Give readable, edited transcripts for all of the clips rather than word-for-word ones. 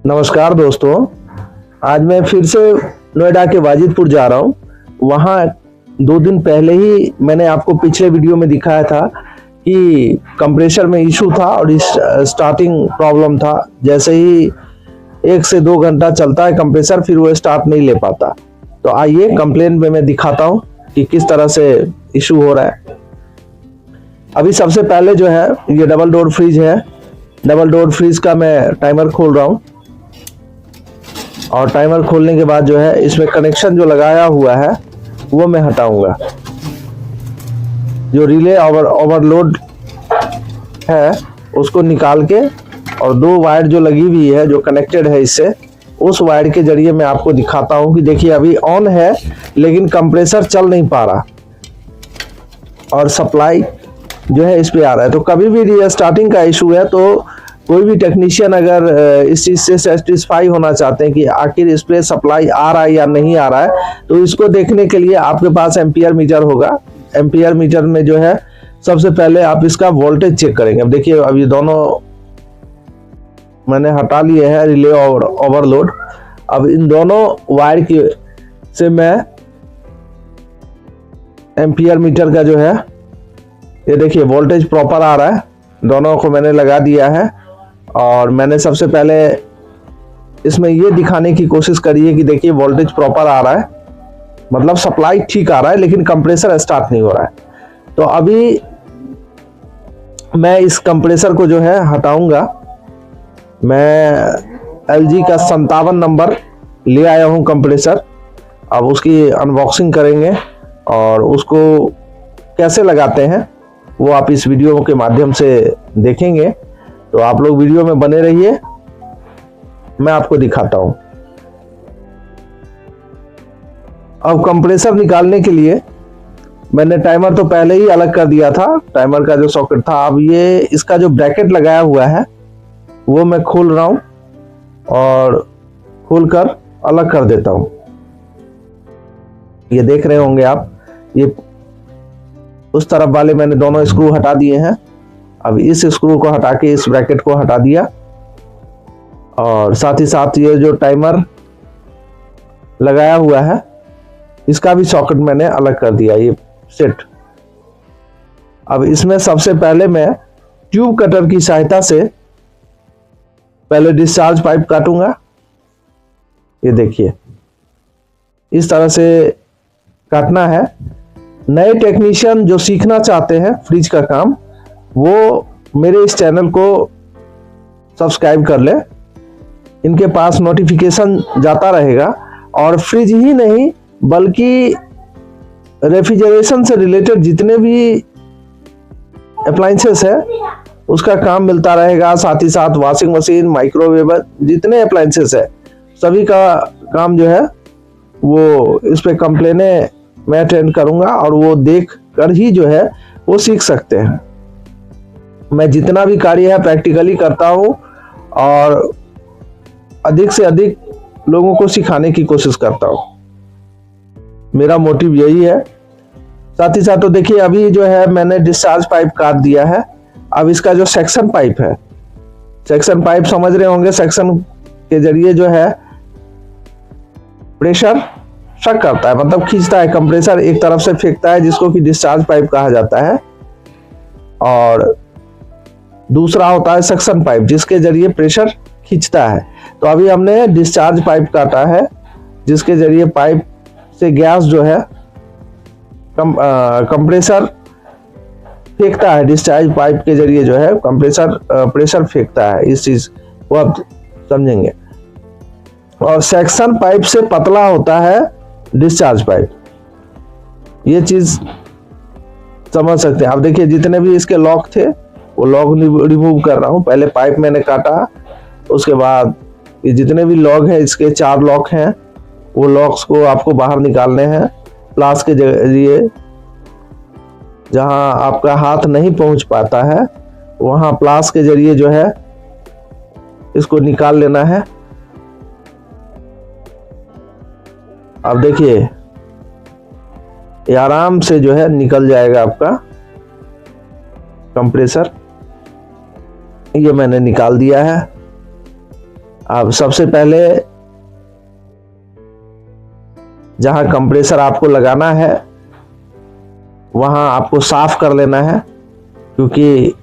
नमस्कार दोस्तों, आज मैं फिर से नोएडा के वाजिदपुर जा रहा हूँ। वहाँ 2 दिन पहले ही मैंने आपको पिछले वीडियो में दिखाया था कि कंप्रेसर में इशू था और स्टार्टिंग प्रॉब्लम था। जैसे ही 1 से 2 घंटा चलता है कंप्रेसर, फिर वो स्टार्ट नहीं ले पाता। तो आइए कंप्लेन में मैं दिखाता हूँ कि किस तरह से इशू हो रहा है। अभी सबसे पहले जो है ये डबल डोर फ्रिज है। डबल डोर फ्रिज का मैं टाइमर खोल रहा हूँ और टाइमर खोलने के बाद जो है इसमें कनेक्शन जो लगाया हुआ है वो मैं हटाऊंगा। जो रिले ओवरलोड है उसको निकाल के और 2 वायर जो लगी हुई है जो कनेक्टेड है इससे, उस वायर के जरिए मैं आपको दिखाता हूं कि देखिए अभी ऑन है लेकिन कंप्रेसर चल नहीं पा रहा और सप्लाई जो है इस पे आ रहा है। तो कभी भी स्टार्टिंग का इशू है तो कोई भी टेक्नीशियन अगर इस चीज से सेटिस्फाई होना चाहते हैं कि आखिर इस पे सप्लाई आ रहा है या नहीं आ रहा है, तो इसको देखने के लिए आपके पास एम्पियर मीटर होगा। एम्पियर मीटर में जो है सबसे पहले आप इसका वोल्टेज चेक करेंगे। अब देखिए अब ये दोनों मैंने हटा लिए हैं रिले और ओवरलोड। अब इन दोनों वायर की से मैं एम्पियर मीटर का जो है ये देखिए वोल्टेज प्रॉपर आ रहा है। दोनों को मैंने लगा दिया है और मैंने सबसे पहले इसमें ये दिखाने की कोशिश करी है कि देखिए वोल्टेज प्रॉपर आ रहा है, मतलब सप्लाई ठीक आ रहा है, लेकिन कंप्रेसर स्टार्ट नहीं हो रहा है। तो अभी मैं इस कंप्रेसर को जो है हटाऊंगा। मैं LG का 57 नंबर ले आया हूं कंप्रेसर। अब उसकी अनबॉक्सिंग करेंगे और उसको कैसे लगाते हैं वो आप इस वीडियो के माध्यम से देखेंगे। तो आप लोग वीडियो में बने रहिए, मैं आपको दिखाता हूं। अब कंप्रेसर निकालने के लिए मैंने टाइमर तो पहले ही अलग कर दिया था, टाइमर का जो सॉकेट था। अब ये इसका जो ब्रैकेट लगाया हुआ है वो मैं खोल रहा हूं और खोलकर अलग कर देता हूं। ये देख रहे होंगे आप, ये उस तरफ वाले मैंने दोनों स्क्रू हटा दिए हैं। अब इस स्क्रू को हटा के इस ब्रैकेट को हटा दिया और साथ ही साथ ये जो टाइमर लगाया हुआ है इसका भी सॉकेट मैंने अलग कर दिया, ये सेट। अब इसमें सबसे पहले मैं ट्यूब कटर की सहायता से पहले डिस्चार्ज पाइप काटूंगा। ये देखिए इस तरह से काटना है। नए टेक्नीशियन जो सीखना चाहते हैं फ्रिज का काम, वो मेरे इस चैनल को सब्सक्राइब कर ले। इनके पास नोटिफिकेशन जाता रहेगा और फ्रिज ही नहीं बल्कि रेफ्रिजरेशन से रिलेटेड जितने भी अप्लायंसेस है उसका काम मिलता रहेगा। साथ ही साथ वॉशिंग मशीन, माइक्रोवेव, जितने अप्लायंसेस है सभी का काम जो है वो इस पे कंप्लेने मैं अटेंड करूंगा और वो देख कर ही जो है वो सीख सकते हैं। मैं जितना भी कार्य है प्रैक्टिकली करता हूं और अधिक से अधिक लोगों को सिखाने की कोशिश करता हूं। मेरा मोटिव यही है। साथ ही साथ तो देखिए अभी जो है मैंने डिस्चार्ज पाइप काट दिया है। अब इसका जो सेक्शन पाइप है, सेक्शन पाइप समझ रहे होंगे, सेक्शन के जरिए जो है प्रेशर शक करता है, मतलब खींचता है। कंप्रेसर एक तरफ से फेंकता है जिसको कि डिस्चार्ज पाइप कहा जाता है, और दूसरा होता है सक्शन पाइप जिसके जरिए प्रेशर खींचता है। तो अभी हमने डिस्चार्ज पाइप काटा है जिसके जरिए पाइप से गैस जो है कंप्रेसर फेंकता है। डिस्चार्ज पाइप के जरिए जो है कंप्रेसर प्रेशर फेंकता है, इस चीज को आप समझेंगे। और सेक्शन पाइप से पतला होता है डिस्चार्ज पाइप, ये चीज समझ सकते हैं। अब देखिए जितने भी इसके लॉक थे वो लॉक रिमूव कर रहा हूं। पहले पाइप मैंने काटा, उसके बाद ये जितने भी लॉक हैं, इसके 4 लॉक हैं, वो लॉक्स को आपको बाहर निकालने हैं प्लास के जरिए। जहां आपका हाथ नहीं पहुंच पाता है वहां प्लास के जरिए जो है इसको निकाल लेना है। अब देखिए ये आराम से जो है निकल जाएगा आपका कंप्रेसर। ये मैंने निकाल दिया है। अब सबसे पहले जहां कंप्रेसर आपको लगाना है वहां आपको साफ कर लेना है, क्योंकि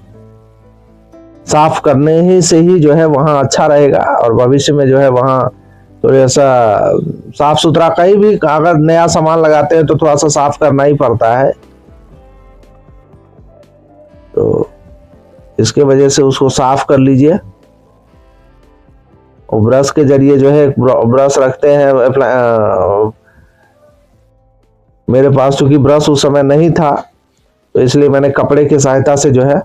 साफ करने ही से ही जो है वहां अच्छा रहेगा और भविष्य में जो है वहां थोड़ा सा साफ सुथरा, कहीं भी अगर नया सामान लगाते हैं तो थोड़ा सा साफ करना ही पड़ता है। तो इसके वजह से उसको साफ कर लीजिए और ब्रश के जरिए जो है, ब्रश रखते हैं मेरे पास चूंकि ब्रश उस समय नहीं था तो इसलिए मैंने कपड़े की सहायता से जो है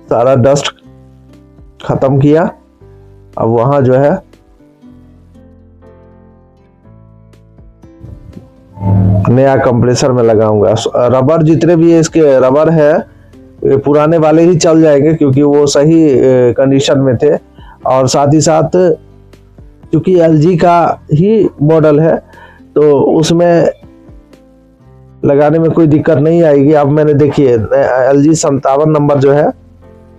सारा डस्ट खत्म किया। अब वहां जो है नया कंप्रेसर में लगाऊंगा। रबर जितने भी इसके रबर है पुराने वाले ही चल जाएंगे, क्योंकि वो सही कंडीशन में थे और साथ ही साथ क्योंकि LG का ही मॉडल है तो उसमें लगाने में कोई दिक्कत नहीं आएगी। अब मैंने देखिए LG 57 नंबर जो है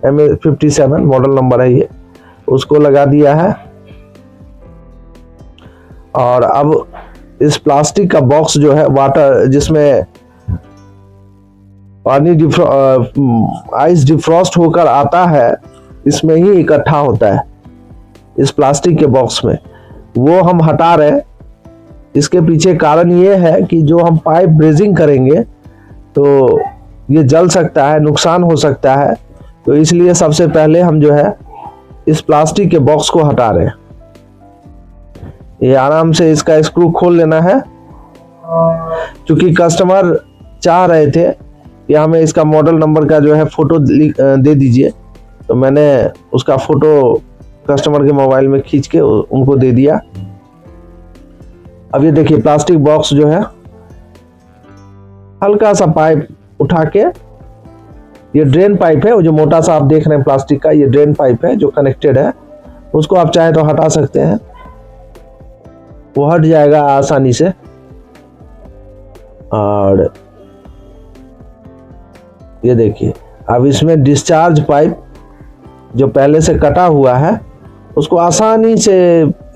MA57 मॉडल नंबर है ये, उसको लगा दिया है। और अब इस प्लास्टिक का बॉक्स जो है वाटर, जिसमें पानी आइस डिफ्रॉस्ट होकर आता है, इसमें ही इकट्ठा होता है इस प्लास्टिक के बॉक्स में, वो हम हटा रहे हैं। इसके पीछे कारण ये है कि जो हम पाइप ब्रेजिंग करेंगे तो ये जल सकता है, नुकसान हो सकता है, तो इसलिए सबसे पहले हम जो है इस प्लास्टिक के बॉक्स को हटा रहे हैं। ये आराम से इसका स्क्रू खोल लेना है। क्योंकि कस्टमर चाह रहे थे कि हमें इसका मॉडल नंबर का जो है फोटो दे दीजिए, तो मैंने उसका फोटो कस्टमर के मोबाइल में खींच के उनको दे दिया। अब ये देखिए प्लास्टिक बॉक्स जो है, हल्का सा पाइप उठा के, ये ड्रेन पाइप है, वो जो मोटा सा आप देख रहे हैं प्लास्टिक का, ये ड्रेन पाइप है जो कनेक्टेड है, उसको आप चाहे तो हटा सकते हैं, वो हट जाएगा आसानी से। और ये देखिए अब इसमें डिस्चार्ज पाइप जो पहले से कटा हुआ है उसको आसानी से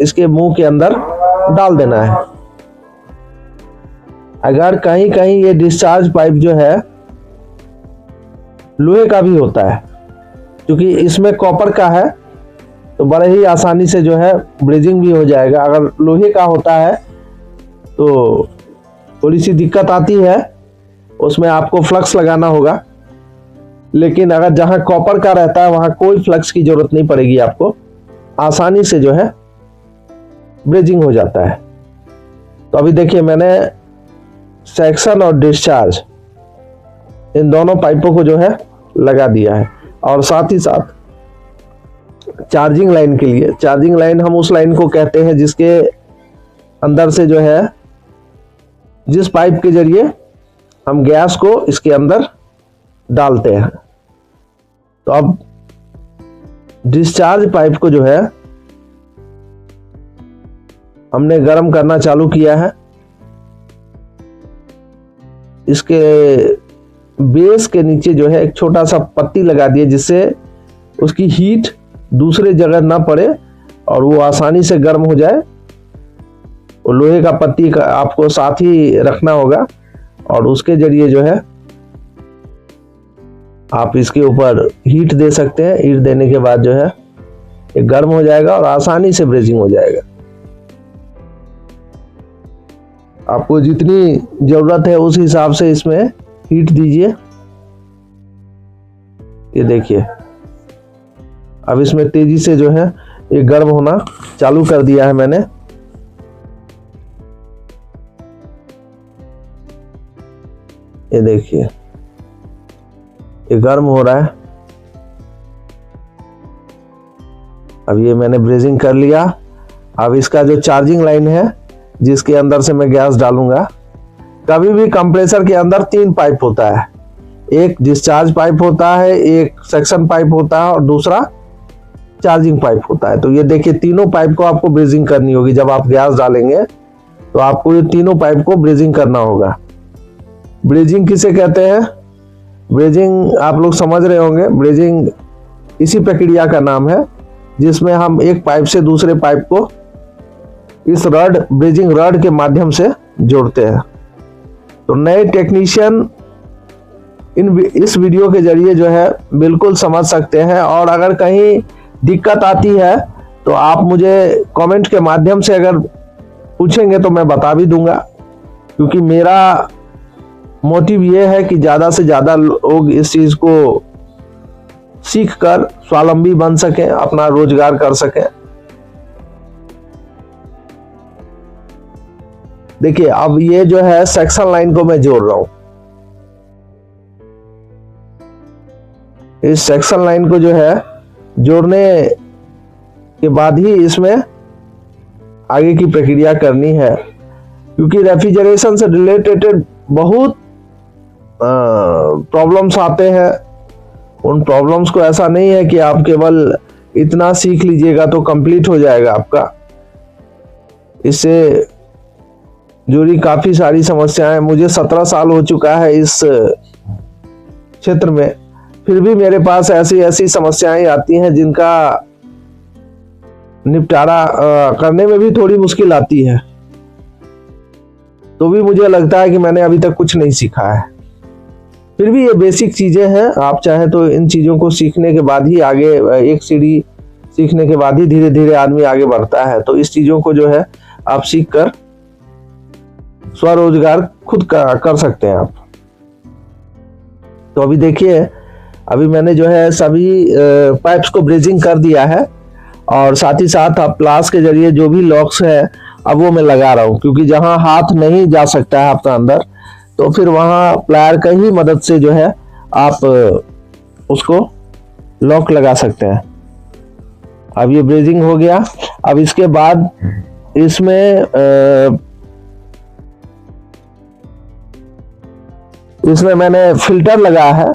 इसके मुंह के अंदर डाल देना है। अगर कहीं कहीं ये डिस्चार्ज पाइप जो है लोहे का भी होता है, क्योंकि इसमें कॉपर का है तो बड़े ही आसानी से जो है ब्रेजिंग भी हो जाएगा। अगर लोहे का होता है तो थोड़ी सी दिक्कत आती है, उसमें आपको फ्लक्स लगाना होगा, लेकिन अगर जहां कॉपर का रहता है वहां कोई फ्लक्स की जरूरत नहीं पड़ेगी, आपको आसानी से जो है ब्रेजिंग हो जाता है। तो अभी देखिए मैंने सेक्शन और डिस्चार्ज इन दोनों पाइपों को जो है लगा दिया है। और साथ ही साथ चार्जिंग लाइन के लिए, चार्जिंग लाइन हम उस लाइन को कहते हैं जिसके अंदर से जो है, जिस पाइप के जरिए हम गैस को इसके अंदर डालते हैं। तो अब डिस्चार्ज पाइप को जो है हमने गर्म करना चालू किया है। इसके बेस के नीचे जो है एक छोटा सा पत्ती लगा दिए, जिससे उसकी हीट दूसरे जगह ना पड़े और वो आसानी से गर्म हो जाए। और लोहे का पत्ती का आपको साथ ही रखना होगा और उसके जरिए जो है आप इसके ऊपर हीट दे सकते हैं। हीट देने के बाद जो है ये गर्म हो जाएगा और आसानी से ब्रेजिंग हो जाएगा। आपको जितनी जरूरत है उस हिसाब से इसमें हीट दीजिए। ये देखिए अब इसमें तेजी से जो है ये गर्म होना चालू कर दिया है मैंने। ये देखिए ये गर्म हो रहा है। अब ये मैंने ब्रेजिंग कर लिया। अब इसका जो चार्जिंग लाइन है जिसके अंदर से मैं गैस डालूंगा, कभी भी कंप्रेसर के अंदर 3 पाइप होता है, एक डिस्चार्ज पाइप होता है, एक सेक्शन पाइप होता है और दूसरा चार्जिंग पाइप होता है। तो ये देखिए तीनों पाइप को आपको ब्रेजिंग करनी होगी। जब आप गैस डालेंगे तो आपको ये तीनों पाइप को ब्रेजिंग करना होगा। ब्रेजिंग किसे कहते हैं? ब्रेजिंग आप लोग समझ रहे होंगे, ब्रेजिंग इसी प्रक्रिया का नाम है जिसमें हम एक पाइप से दूसरे पाइप को इस रड, ब्रिजिंग रड के माध्यम से जोड़ते हैं। तो नए टेक्नीशियन इस वीडियो के जरिए जो है बिल्कुल समझ सकते हैं, और अगर कहीं दिक्कत आती है तो आप मुझे कमेंट के माध्यम से अगर पूछेंगे तो मैं बता भी दूंगा, क्योंकि मेरा मोटिव ये है कि ज़्यादा से ज़्यादा लोग इस चीज़ को सीख कर स्वावलंबी बन सकें, अपना रोजगार कर सकें। देखिए, अब ये जो है सेक्शन लाइन को मैं जोड़ रहा हूं। इस सेक्शन लाइन को जो है जोड़ने के बाद ही इसमें आगे की प्रक्रिया करनी है, क्योंकि रेफ्रिजरेशन से रिलेटेड बहुत प्रॉब्लम्स आते हैं। उन प्रॉब्लम्स को ऐसा नहीं है कि आप केवल इतना सीख लीजिएगा तो कंप्लीट हो जाएगा आपका। इससे जुड़ी काफी सारी समस्याएं, मुझे 17 साल हो चुका है इस क्षेत्र में, फिर भी मेरे पास ऐसी ऐसी समस्याएं आती हैं जिनका निपटारा करने में भी थोड़ी मुश्किल आती है। तो भी मुझे लगता है कि मैंने अभी तक कुछ नहीं सीखा है। फिर भी ये बेसिक चीजें हैं, आप चाहे तो इन चीजों को सीखने के बाद ही आगे, एक सीढ़ी सीखने के बाद ही धीरे धीरे आदमी आगे बढ़ता है। तो इस चीजों को जो है आप सीख कर स्वरोजगार खुद कर सकते हैं आप। तो अभी देखिए, अभी मैंने जो है सभी पाइप्स को ब्रिजिंग कर दिया है, और साथ ही साथ आप प्लास के जरिए जो भी लॉक्स है अब वो मैं लगा रहा हूँ, क्योंकि जहां हाथ नहीं जा सकता है आपका अंदर, तो फिर वहां प्लायर का ही मदद से जो है आप उसको लॉक लगा सकते हैं। अब ये ब्रिजिंग हो गया। अब इसके बाद इसमें मैंने फिल्टर लगाया है।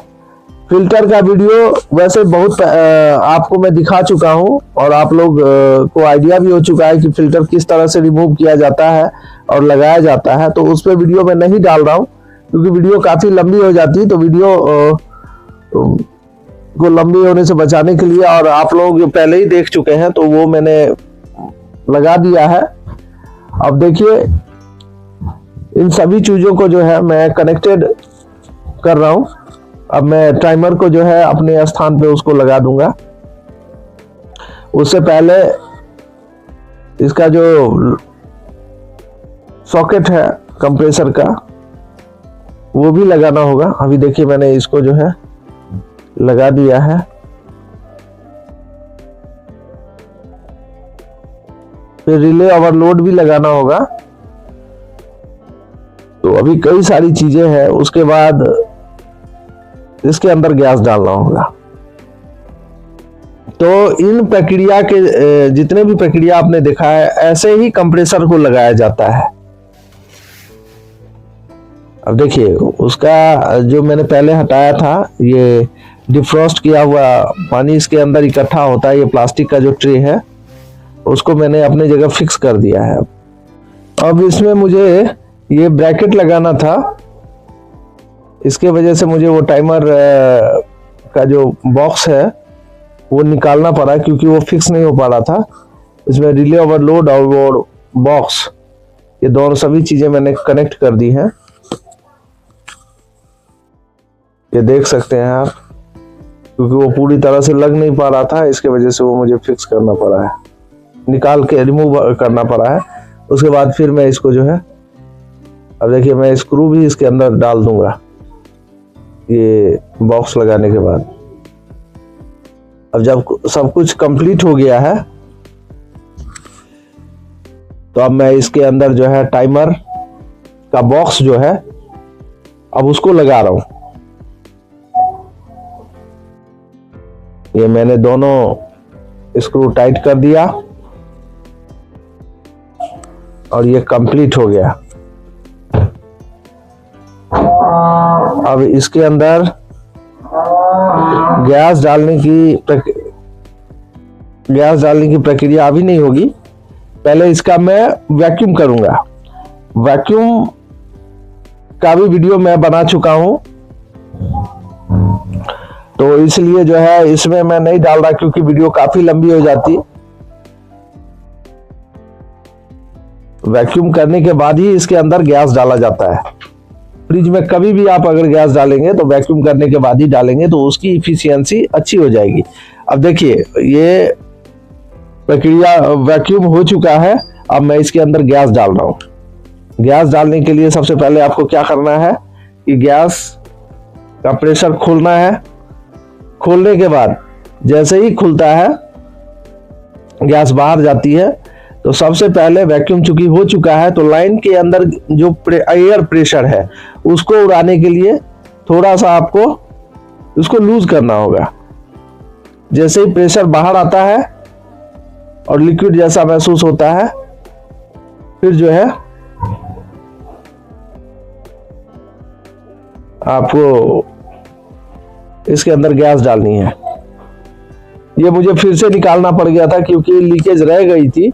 फिल्टर का वीडियो वैसे बहुत आपको मैं दिखा चुका हूं, और आप लोग को आइडिया भी हो चुका है कि फिल्टर किस तरह से रिमूव किया जाता है और लगाया जाता है। तो उस पर वीडियो मैं नहीं डाल रहा हूं, क्योंकि वीडियो काफी लंबी हो जाती है। तो वीडियो को लंबी होने से बचाने के लिए, और आप लोग पहले ही देख चुके हैं, तो वो मैंने लगा दिया है। अब देखिए, इन सभी चीजों को जो है मैं कनेक्टेड कर रहा हूं। अब मैं टाइमर को जो है अपने स्थान पे उसको लगा दूंगा। उससे पहले इसका जो सॉकेट है कंप्रेसर का, वो भी लगाना होगा। अभी देखिए, मैंने इसको जो है लगा दिया है। फिर रिले ओवरलोड भी लगाना होगा। तो अभी कई सारी चीजें हैं। उसके बाद इसके अंदर गैस डालना होगा। तो इन प्रक्रिया के जितने भी प्रक्रिया आपने देखा है, ऐसे ही कंप्रेसर को लगाया जाता है। अब देखिए, उसका जो मैंने पहले हटाया था, ये डिफ्रॉस्ट किया हुआ पानी इसके अंदर इकट्ठा होता है। ये प्लास्टिक का जो ट्रे है उसको मैंने अपने जगह फिक्स कर दिया है। अब इसमें मुझे ये ब्रैकेट लगाना था, इसके वजह से मुझे वो टाइमर का जो बॉक्स है वो निकालना पड़ा, क्योंकि वो फिक्स नहीं हो पा रहा था। इसमें रिले ओवरलोड और वो बॉक्स, ये दोनों सभी चीजें मैंने कनेक्ट कर दी हैं। ये देख सकते हैं आप, क्योंकि वो पूरी तरह से लग नहीं पा रहा था, इसके वजह से वो मुझे फिक्स करना पड़ा है, निकाल के रिमूव करना पड़ा है। उसके बाद फिर मैं इसको जो है, अब देखिए, मैं स्क्रू भी इसके अंदर डाल दूंगा ये बॉक्स लगाने के बाद। अब जब सब कुछ कंप्लीट हो गया है, तो अब मैं इसके अंदर जो है टाइमर का बॉक्स जो है, अब उसको लगा रहा हूं। ये मैंने दोनों स्क्रू टाइट कर दिया और ये कंप्लीट हो गया। अब इसके अंदर गैस डालने की प्रक्रिया अभी नहीं होगी। पहले इसका मैं वैक्यूम करूंगा। वैक्यूम का भी वीडियो मैं बना चुका हूं, तो इसलिए जो है इसमें मैं नहीं डाल रहा, क्योंकि वीडियो काफी लंबी हो जाती। वैक्यूम करने के बाद ही इसके अंदर गैस डाला जाता है। फ्रिज में कभी भी आप अगर गैस डालेंगे तो वैक्यूम करने के बाद ही डालेंगे, तो उसकी इफिशियंसी अच्छी हो जाएगी। अब देखिए ये प्रक्रिया वैक्यूम हो चुका है। अब मैं इसके अंदर गैस डाल रहा हूं। गैस डालने के लिए सबसे पहले आपको क्या करना है कि गैस का प्रेशर खोलना है। खोलने के बाद जैसे ही खुलता है गैस बाहर जाती है। तो सबसे पहले वैक्यूम चूंकि हो चुका है, तो लाइन के अंदर जो एयर प्रेशर है उसको उड़ाने के लिए थोड़ा सा आपको उसको लूज करना होगा। जैसे ही प्रेशर बाहर आता है और लिक्विड जैसा महसूस होता है, फिर जो है आपको इसके अंदर गैस डालनी है। ये मुझे फिर से निकालना पड़ गया था क्योंकि लीकेज रह गई थी,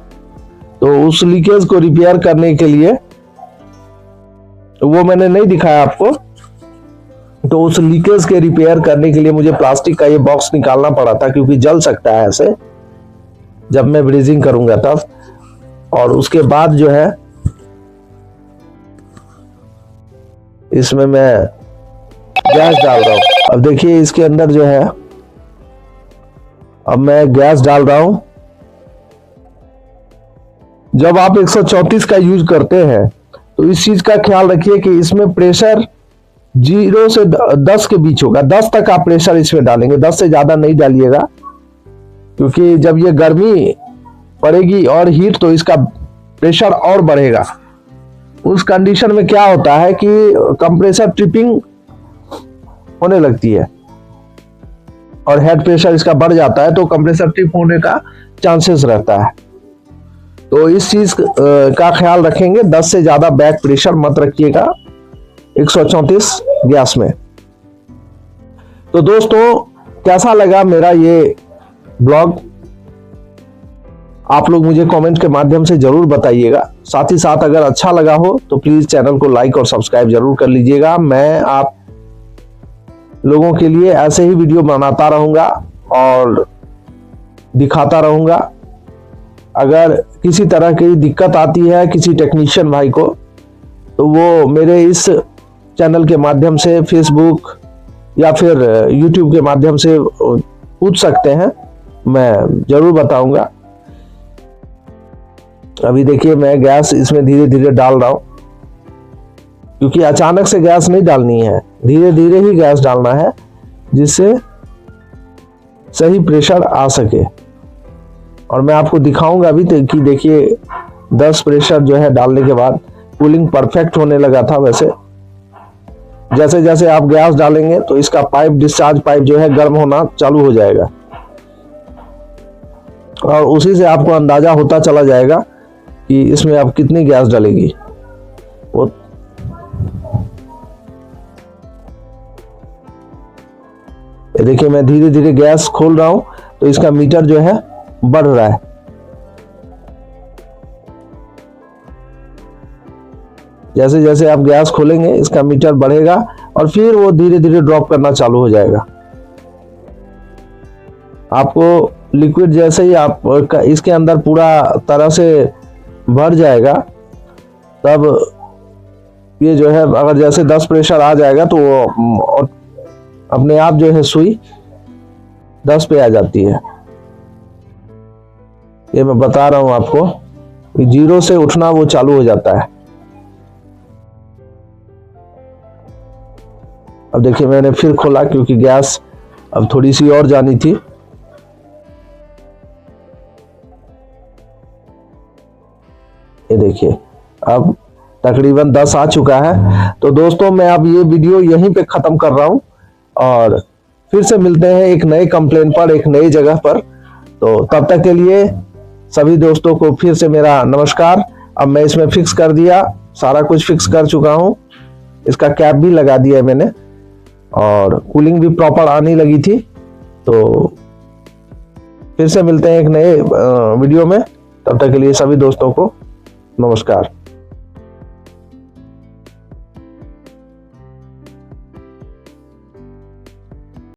तो उस लीकेज को रिपेयर करने के लिए वो मैंने नहीं दिखाया आपको। तो उस लीकेज के रिपेयर करने के लिए मुझे प्लास्टिक का ये बॉक्स निकालना पड़ा था, क्योंकि जल सकता है ऐसे जब मैं ब्रीजिंग करूंगा तब। और उसके बाद जो है इसमें मैं गैस डाल रहा हूं। अब देखिए इसके अंदर जो है अब मैं गैस डाल रहा हूं। जब आप 134 का यूज करते हैं तो इस चीज का ख्याल रखिए कि इसमें प्रेशर 0 से 10 के बीच होगा। 10 तक आप प्रेशर इसमें डालेंगे, 10 से ज्यादा नहीं डालिएगा, क्योंकि जब ये गर्मी पड़ेगी और हीट तो इसका प्रेशर और बढ़ेगा। उस कंडीशन में क्या होता है कि कंप्रेसर ट्रिपिंग होने लगती है और हेड प्रेशर इसका बढ़ जाता है, तो कंप्रेसर ट्रिप होने का चांसेस रहता है। तो इस चीज का ख्याल रखेंगे, 10 से ज्यादा बैक प्रेशर मत रखिएगा 134 गैस में। तो दोस्तों कैसा लगा मेरा ये ब्लॉग, आप लोग मुझे कमेंट के माध्यम से जरूर बताइएगा। साथ ही साथ अगर अच्छा लगा हो तो प्लीज चैनल को लाइक और सब्सक्राइब जरूर कर लीजिएगा। मैं आप लोगों के लिए ऐसे ही वीडियो बनाता रहूंगा और दिखाता रहूंगा। अगर किसी तरह की दिक्कत आती है किसी टेक्नीशियन भाई को, तो वो मेरे इस चैनल के माध्यम से, फेसबुक या फिर यूट्यूब के माध्यम से पूछ सकते हैं, मैं जरूर बताऊंगा। अभी देखिए मैं गैस इसमें धीरे धीरे डाल रहा हूं, क्योंकि अचानक से गैस नहीं डालनी है, धीरे धीरे ही गैस डालना है, जिससे सही प्रेशर आ सके। और मैं आपको दिखाऊंगा अभी कि देखिए 10 प्रेशर जो है डालने के बाद कूलिंग परफेक्ट होने लगा था। वैसे जैसे जैसे आप गैस डालेंगे तो इसका पाइप, डिस्चार्ज पाइप जो है गर्म होना चालू हो जाएगा, और उसी से आपको अंदाजा होता चला जाएगा कि इसमें आप कितनी गैस डालेगी। वो देखिए मैं धीरे धीरे गैस खोल रहा हूं, तो इसका मीटर जो है बढ़ रहा है। जैसे जैसे आप गैस खोलेंगे इसका मीटर बढ़ेगा और फिर वो धीरे धीरे ड्रॉप करना चालू हो जाएगा। आपको लिक्विड जैसे ही आप इसके अंदर पूरा तरह से भर जाएगा, तब ये जो है अगर जैसे 10 प्रेशर आ जाएगा तो वो अपने आप जो है सुई 10 पे आ जाती है। ये मैं बता रहा हूं आपको कि 0 से उठना वो चालू हो जाता है। अब देखिए मैंने फिर खोला, क्योंकि गैस अब थोड़ी सी और जानी थी। ये देखिए अब तकरीबन 10 आ चुका है। तो दोस्तों मैं अब ये वीडियो यहीं पे खत्म कर रहा हूं, और फिर से मिलते हैं एक नए कंप्लेन पर, एक नई जगह पर। तो तब तक के लिए सभी दोस्तों को फिर से मेरा नमस्कार। अब मैं इसमें फिक्स कर दिया, सारा कुछ फिक्स कर चुका हूं, इसका कैप भी लगा दिया है मैंने, और कूलिंग भी प्रॉपर आने लगी थी। तो फिर से मिलते हैं एक नए वीडियो में, तब तक के लिए सभी दोस्तों को नमस्कार।